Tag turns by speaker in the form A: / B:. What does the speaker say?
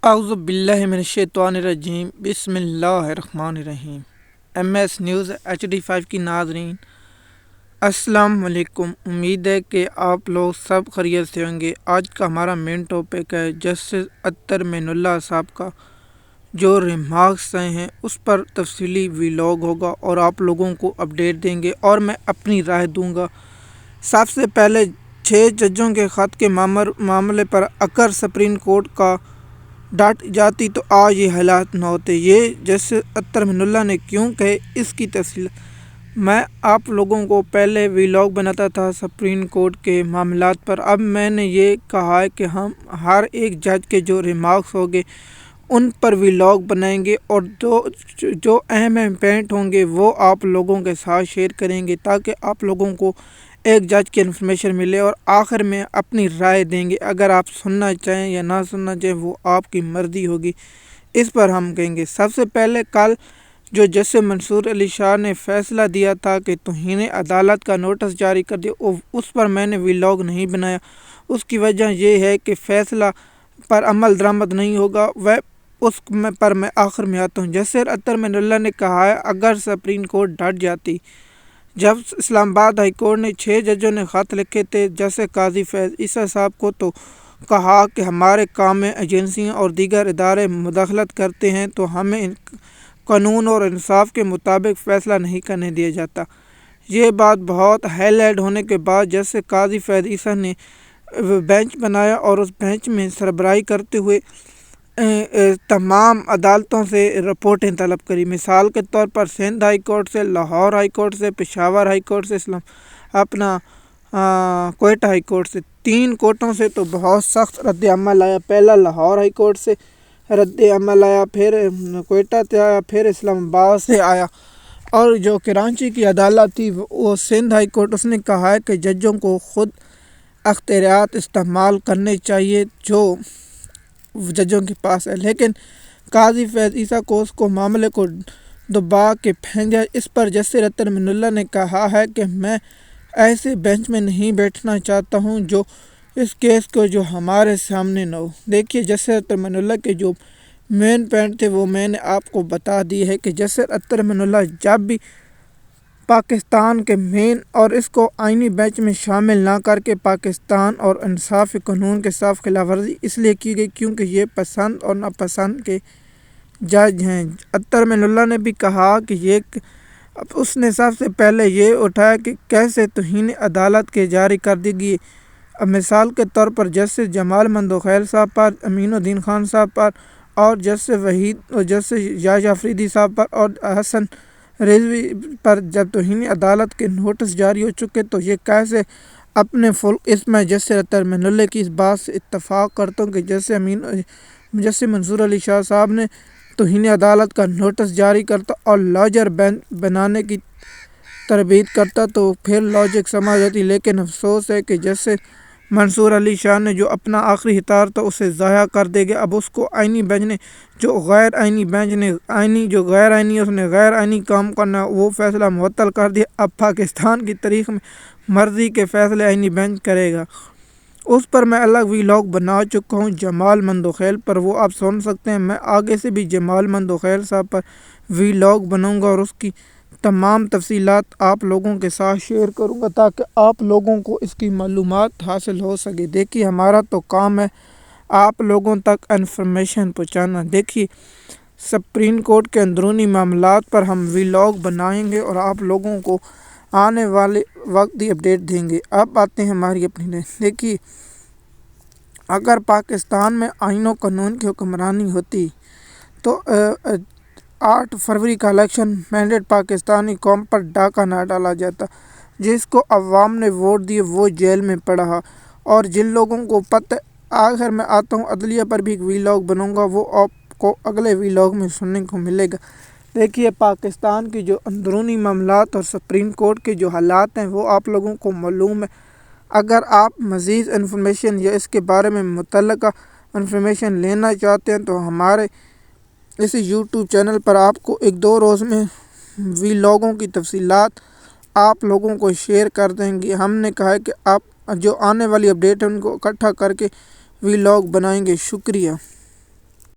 A: اعوذ باللہ من الشیطان الرجیم، بسم اللہ الرحمن الرحیم۔ ایم ایس نیوز HD5 کی ناظرین السلام علیکم۔ امید ہے کہ آپ لوگ سب خیریت سے ہوں گے۔ آج کا ہمارا مین ٹاپک ہے جسٹس اطہر معین اللہ صاحب کا جو ریمارکس آئے ہیں اس پر تفصیلی ویلاگ ہوگا اور آپ لوگوں کو اپڈیٹ دیں گے اور میں اپنی رائے دوں گا۔ سب سے پہلے 6 ججوں کے خط کے معاملے پر اگر سپریم کورٹ کا ڈٹ جاتی تو آج یہ حالات نہ ہوتے۔ یہ جسٹس اطہر معین اللہ نے کیوں کہے اس کی تفصیل میں آپ لوگوں کو پہلے ویلاگ بناتا تھا سپریم کورٹ کے معاملات پر۔ اب میں نے یہ کہا ہے کہ ہم ہر ایک جج کے جو ریمارکس ہوں گے ان پر ویلاگ بنائیں گے اور جو اہم پوائنٹ ہوں گے وہ آپ لوگوں کے ساتھ شیئر کریں گے تاکہ آپ لوگوں کو ایک جج کی انفارمیشن ملے اور آخر میں اپنی رائے دیں گے۔ اگر آپ سننا چاہیں یا نہ سننا چاہیں وہ آپ کی مرضی ہوگی، اس پر ہم کہیں گے۔ سب سے پہلے کل جو جسٹس منصور علی شاہ نے فیصلہ دیا تھا کہ توہین عدالت کا نوٹس جاری کر دیا، اس پر میں نے ویلاگ نہیں بنایا۔ اس کی وجہ یہ ہے کہ فیصلہ پر عمل درآمد نہیں ہوگا، اس پر میں آخر میں آتا ہوں۔ جسٹس اطہر معین اللہ نے کہا ہے اگر سپریم کورٹ ڈٹ جاتی، جب اسلام آباد ہائی کورٹ نے 6 ججوں نے خط لکھے تھے جیسے قاضی فیض عیسیٰ صاحب کو تو کہا کہ ہمارے کام میں ایجنسیاں اور دیگر ادارے مداخلت کرتے ہیں تو ہمیں قانون اور انصاف کے مطابق فیصلہ نہیں کرنے دیا جاتا۔ یہ بات بہت ہائی لائٹ ہونے کے بعد جیسے قاضی فیض عیسیٰ نے بینچ بنایا اور اس بینچ میں سربراہی کرتے ہوئے تمام عدالتوں سے رپورٹیں طلب کری۔ مثال کے طور پر سندھ ہائی کورٹ سے، لاہور ہائی کورٹ سے، پشاور ہائی کورٹ سے، کوئٹہ ہائی کورٹ سے، 3 کورٹوں سے تو بہت سخت رد عمل آیا۔ پہلا لاہور ہائی کورٹ سے رد عمل آیا، پھر کوئٹہ سے آیا، پھر اسلام آباد سے آیا، اور جو کراچی کی عدالت تھی وہ سندھ ہائی کورٹ، اس نے کہا ہے کہ ججوں کو خود اختیارات استعمال کرنے چاہیے جو ججوں کے پاس ہے، لیکن قاضی فیض عیسیٰ کو اس کو معاملے کو دبا کے پھینکا۔ اس پر جسٹس اطہر معین اللہ نے کہا ہے کہ میں ایسے بینچ میں نہیں بیٹھنا چاہتا ہوں جو اس کیس کو جو ہمارے سامنے نہ ہو۔ دیکھیے جسٹس اطہر معین اللہ کے جو مین پوائنٹ تھے وہ میں نے آپ کو بتا دی ہے کہ جسٹس اطہر معین اللہ جب بھی پاکستان کے مین اور اس کو آئینی بینچ میں شامل نہ کر کے پاکستان اور انصاف قانون کے ساتھ خلاف ورزی اس لیے کی گئی کیونکہ یہ پسند اور ناپسند کے جج ہیں۔ اطہر معین اللہ نے بھی کہا کہ اس نے سب سے پہلے یہ اٹھایا کہ کیسے توہین عدالت کے جاری کردگی، مثال کے طور پر جسٹس جمال مندوخیل صاحب پر، امین الدین خان صاحب پر اور جسٹس وحید اور جسٹس یحییٰ آفریدی صاحب پر اور حسن رضوی پر جب توہین عدالت کے نوٹس جاری ہو چکے تو یہ کیسے اپنے اس میں جسٹس اطہر معین اللہ کی اس بات سے اتفاق کرتا ہوں کہ جسٹس منصور علی شاہ صاحب نے توہین عدالت کا نوٹس جاری کرتا اور لاجر بنانے کی تربیت کرتا تو پھر لاجک سمجھ آتی، لیکن افسوس ہے کہ جسٹس منصور علی شاہ نے جو اپنا آخری اختیار تھا اسے ضائع کر دے گا۔ اب اس کو آئینی بینچ نے جو غیر آئینی بینچ نے جو غیر آئینی اس نے غیر آئینی کام کرنا وہ فیصلہ معطل کر دیا۔ اب پاکستان کی تاریخ میں مرضی کے فیصلے آئینی بینچ کرے گا۔ اس پر میں الگ ویلاگ بنا چکا ہوں جمال مندوخیل پر، وہ آپ سن سکتے ہیں۔ میں آگے سے بھی جمال مندوخیل صاحب پر ویلاگ بناؤں گا اور اس کی تمام تفصیلات آپ لوگوں کے ساتھ شیئر کروں گا تاکہ آپ لوگوں کو اس کی معلومات حاصل ہو سکے۔ دیکھیے ہمارا تو کام ہے آپ لوگوں تک انفارمیشن پہنچانا۔ دیکھیے سپریم کورٹ کے اندرونی معاملات پر ہم ویلاگ بنائیں گے اور آپ لوگوں کو آنے والے وقت دی اپڈیٹ دیں گے۔ اب آتے ہیں ہماری اپنی دیکھیے اگر پاکستان میں آئین و قانون کی حکمرانی ہوتی تو 8 فروری کا الیکشن مینڈیٹ پاکستانی قوم پر ڈاکہ نہ ڈالا جاتا۔ جس کو عوام نے ووٹ دیے وہ جیل میں پڑا، اور جن لوگوں کو پتہ آخر میں آتا ہوں عدلیہ پر بھی ایک ویلاگ بناؤں گا وہ آپ کو اگلے ویلاگ میں سننے کو ملے گا۔ دیکھیے پاکستان کی جو اندرونی معاملات اور سپریم کورٹ کے جو حالات ہیں وہ آپ لوگوں کو معلوم ہے۔ اگر آپ مزید انفارمیشن یا اس کے بارے میں متعلقہ انفارمیشن لینا چاہتے ہیں تو ہمارے اس یوٹیوب چینل پر آپ کو 1-2 روز میں ویلاگوں کی تفصیلات آپ لوگوں کو شیئر کر دیں گے۔ ہم نے کہا ہے کہ آپ جو آنے والی اپڈیٹ ہے ان کو اکٹھا کر کے ویلاگ بنائیں گے۔ شکریہ۔